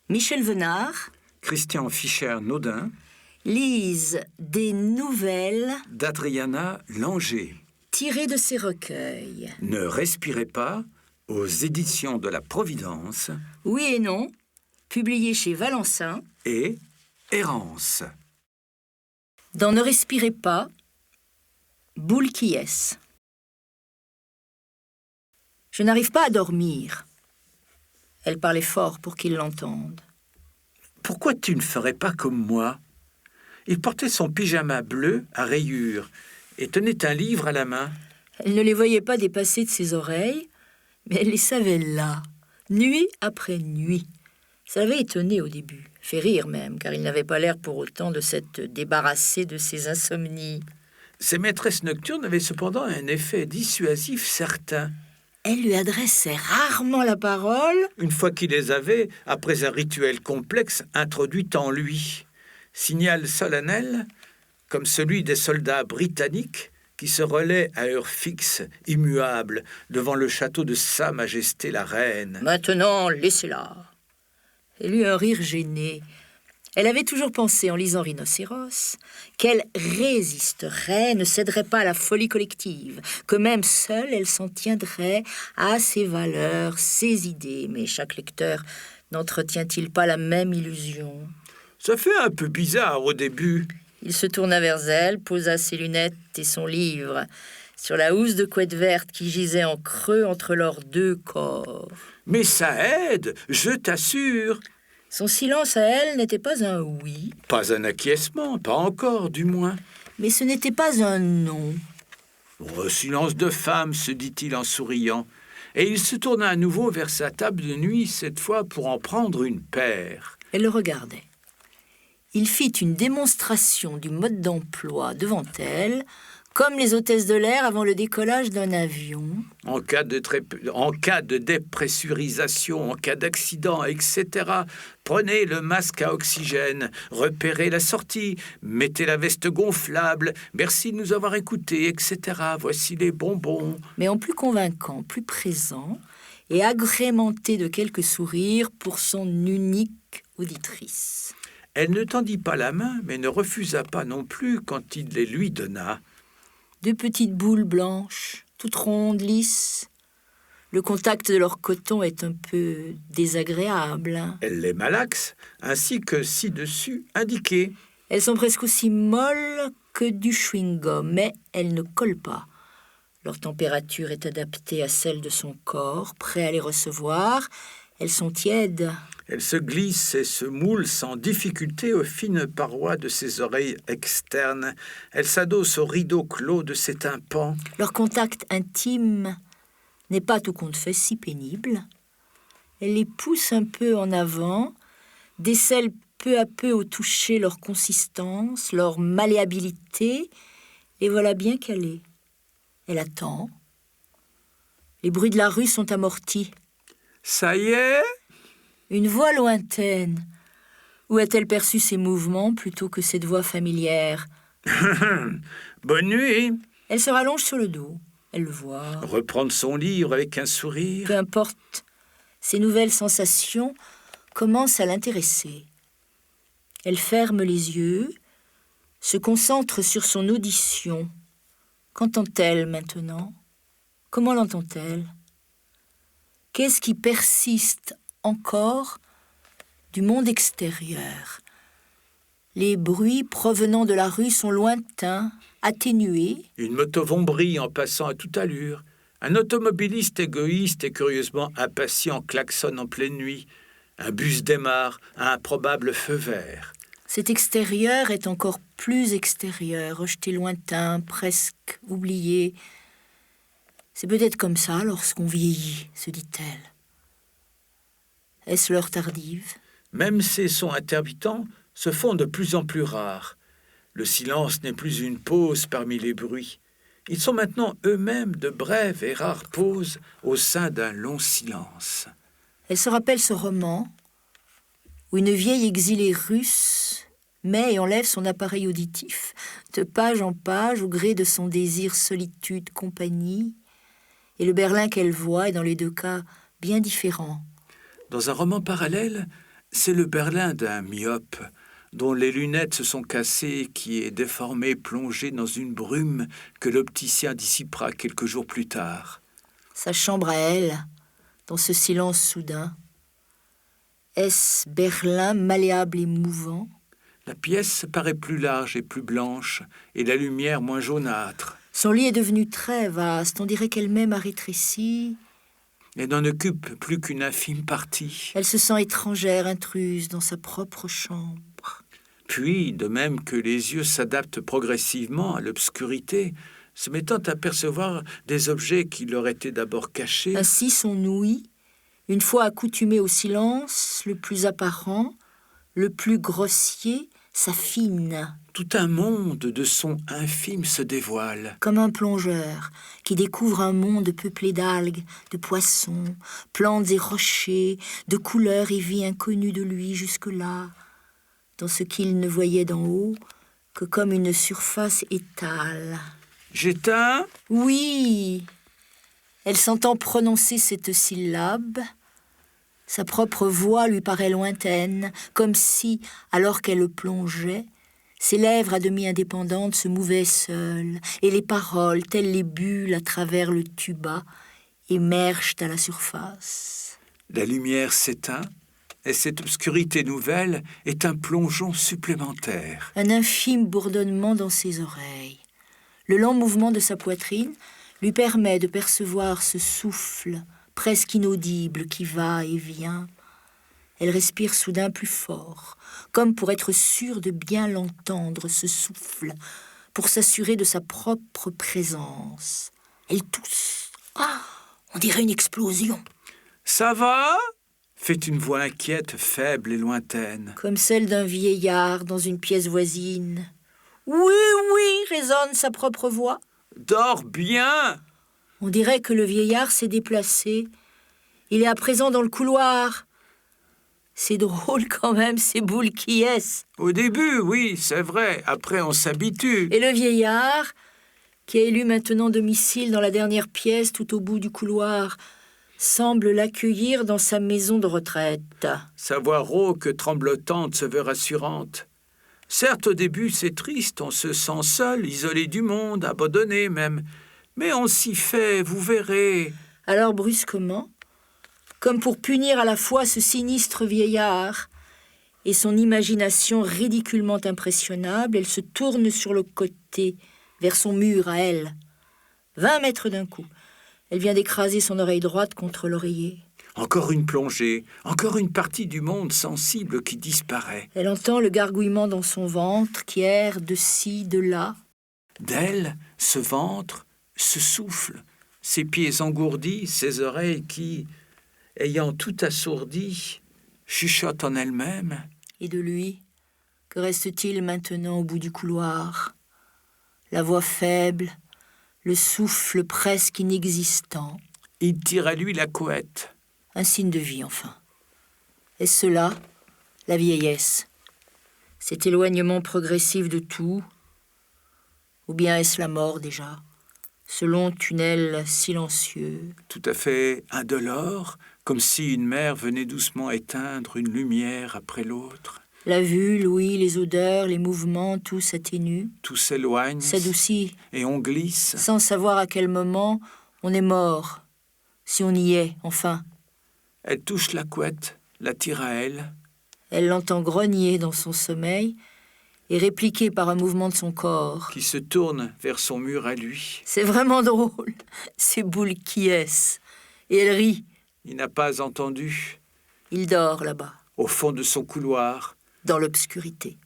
Michel Venard Christian Fischer-Naudin, lisent des nouvelles d'Adriana Langer. tirées de ces recueils. Ne respirez pas, aux éditions de la Providence, Oui et non, publiées chez Valençin. et Errance. Dans Ne respirez pas, Boule qui est. Je n'arrive pas à dormir. Elle parlait fort pour qu'il l'entende. Pourquoi tu ne ferais pas comme moi? Il portait son pyjama bleu à rayures et tenait un livre à la main. Elle ne les voyait pas dépasser de ses oreilles, mais elle les savait là, nuit après nuit. Ça l'avait étonné au début, fait rire même, car il n'avait pas l'air pour autant de s'être débarrassé de ses insomnies. Ses maîtresses nocturnes avaient cependant un effet dissuasif certain. Elle lui adressait rarement la parole. Une fois qu'il les avait, après un rituel complexe introduit en lui. Signal solennel, comme celui des soldats britanniques qui se relaient à heure fixe, immuable, devant le château de Sa Majesté la Reine. Maintenant, laissez-la. Elle eut un rire gêné. Elle avait toujours pensé, en lisant Rhinocéros, qu'elle résisterait, ne céderait pas à la folie collective, que même seule, elle s'en tiendrait à ses valeurs, ses idées. Mais chaque lecteur n'entretient-il pas la même illusion? Ça fait un peu bizarre au début. Il se tourna vers elle, posa ses lunettes et son livre sur la housse de couette verte qui gisait en creux entre leurs deux corps. Mais ça aide, je t'assure. Son silence à elle n'était pas un oui, Pas un acquiescement, pas encore du moins. mais ce n'était pas un non. Oh, silence de femme, se dit-il en souriant. Et il se tourna à nouveau vers sa table de nuit, cette fois pour en prendre une paire. Elle le regardait. Il fit une démonstration du mode d'emploi devant elle, comme les hôtesses de l'air avant le décollage d'un avion. En cas de dépressurisation, en cas d'accident, etc., prenez le masque à oxygène, repérez la sortie, mettez la veste gonflable, merci de nous avoir écoutés, etc. Voici les bonbons. Mais en plus convaincant, plus présent, et agrémenté de quelques sourires pour son unique auditrice. Elle ne tendit pas la main, mais ne refusa pas non plus quand il les lui donna. Deux petites boules blanches, toutes rondes, lisses. Le contact de leur coton est un peu désagréable. Elle les malaxe, ainsi que ci-dessus indiqué. Elles sont presque aussi molles que du chewing-gum, mais elles ne collent pas. Leur température est adaptée à celle de son corps, prêt à les recevoir. Elles sont tièdes. Elle se glisse et se moule sans difficulté aux fines parois de ses oreilles externes. Elle s'adosse au rideau clos de ses tympans. Leur contact intime n'est pas tout compte fait si pénible. Elle les pousse un peu en avant, décèle peu à peu au toucher leur consistance, leur malléabilité, et voilà bien calée. Elle attend. Les bruits de la rue sont amortis. Ça y est? Une voix lointaine. Où a-t-elle perçu ces mouvements plutôt que cette voix familière? Bonne nuit. Elle se rallonge sur le dos. Elle le voit. Reprendre son livre avec un sourire. Peu importe, ces nouvelles sensations commencent à l'intéresser. Elle ferme les yeux, se concentre sur son audition. Qu'entend-elle maintenant? Comment l'entend-elle? Qu'est-ce qui persiste encore du monde extérieur? Les bruits provenant de la rue sont lointains, atténués. Une moto brille en passant à toute allure. Un automobiliste égoïste et curieusement impatient klaxonne en pleine nuit. Un bus démarre à un probable feu vert. Cet extérieur est encore plus extérieur, rejeté lointain, presque oublié. C'est peut-être comme ça lorsqu'on vieillit, se dit-elle. Est-ce l'heure tardive? Même ces sons intermittents se font de plus en plus rares. Le silence n'est plus une pause parmi les bruits. Ils sont maintenant eux-mêmes de brèves et rares pauses au sein d'un long silence. Elle se rappelle ce roman où une vieille exilée russe met et enlève son appareil auditif, de page en page, au gré de son désir solitude, compagnie, et le Berlin qu'elle voit est dans les deux cas bien différent. Dans un roman parallèle, C'est le Berlin d'un myope, dont les lunettes se sont cassées, qui est déformé, plongé dans une brume que l'opticien dissipera quelques jours plus tard. Sa chambre à elle, dans ce silence soudain. Est-ce Berlin malléable et mouvant? La pièce paraît plus large et plus blanche, et la lumière moins jaunâtre. Son lit est devenu très vaste, on dirait qu'elle-même a rétréci. Elle n'en occupe plus qu'une infime partie. Elle se sent étrangère, intruse dans sa propre chambre. Puis, de même que les yeux s'adaptent progressivement à l'obscurité, se mettant à percevoir des objets qui leur étaient d'abord cachés. Ainsi son ouïe, une fois accoutumée au silence, le plus apparent, le plus grossier, s'affine. Tout un monde de sons infimes se dévoile. Comme un plongeur qui découvre un monde peuplé d'algues, de poissons, plantes et rochers, de couleurs et vies inconnues de lui jusque-là, dans ce qu'il ne voyait d'en haut que comme une surface étale. J'éteins? Oui, elle s'entend prononcer cette syllabe. Sa propre voix lui paraît lointaine, comme si, alors qu'elle le plongeait, ses lèvres à demi indépendantes se mouvaient seules, et les paroles, telles les bulles à travers le tuba, émergent à la surface. La lumière s'éteint, et cette obscurité nouvelle est un plongeon supplémentaire. Un infime bourdonnement dans ses oreilles. Le lent mouvement de sa poitrine lui permet de percevoir ce souffle presque inaudible qui va et vient. Elle respire soudain plus fort, comme pour être sûre de bien l'entendre, ce souffle, pour s'assurer de sa propre présence. Elle tousse. Ah, on dirait une explosion. Ça va? Fait une voix inquiète, faible et lointaine. Comme celle d'un vieillard dans une pièce voisine. Oui, oui, résonne sa propre voix. Dors bien! On dirait que le vieillard s'est déplacé. Il est à présent dans le couloir. C'est drôle quand même, ces boules qui est. Au début, oui, c'est vrai. Après, on s'habitue. Et le vieillard, qui a élu maintenant domicile dans la dernière pièce tout au bout du couloir, semble l'accueillir dans sa maison de retraite. Sa voix rauque, tremblotante, se veut rassurante. Certes, au début, c'est triste, on se sent seul, isolé du monde, abandonné même. Mais on s'y fait, vous verrez. Alors brusquement, comme pour punir à la fois ce sinistre vieillard et son imagination ridiculement impressionnable, elle se tourne sur le côté, vers son mur à elle. 20 mètres d'un coup. Elle vient d'écraser son oreille droite contre l'oreiller. Encore une plongée, encore une partie du monde sensible qui disparaît. Elle entend le gargouillement dans son ventre qui erre de ci, de là. D'elle, ce ventre, ce souffle, ses pieds engourdis, ses oreilles qui, ayant tout assourdi, chuchotent en elles-mêmes. Et de lui, que reste-t-il maintenant au bout du couloir? La voix faible, le souffle presque inexistant. Il tire à lui la couette. Un signe de vie, enfin. Est-ce cela, la vieillesse? Cet éloignement progressif de tout? Ou bien est-ce la mort déjà? Ce long tunnel silencieux. Tout à fait indolore, comme si une mère venait doucement éteindre une lumière après l'autre. La vue, l'ouïe, les odeurs, les mouvements, tout s'atténue. Tout s'éloigne. S'adoucit. Et on glisse. Sans savoir à quel moment on est mort. Si on y est, enfin. Elle touche la couette, la tire à elle. Elle l'entend grogner dans son sommeil et répliquer par un mouvement de son corps. Qui se tourne vers son mur à lui. C'est vraiment drôle, ces boules qui est. Et elle rit. Il n'a pas entendu. Il dort là-bas. Au fond de son couloir. Dans l'obscurité.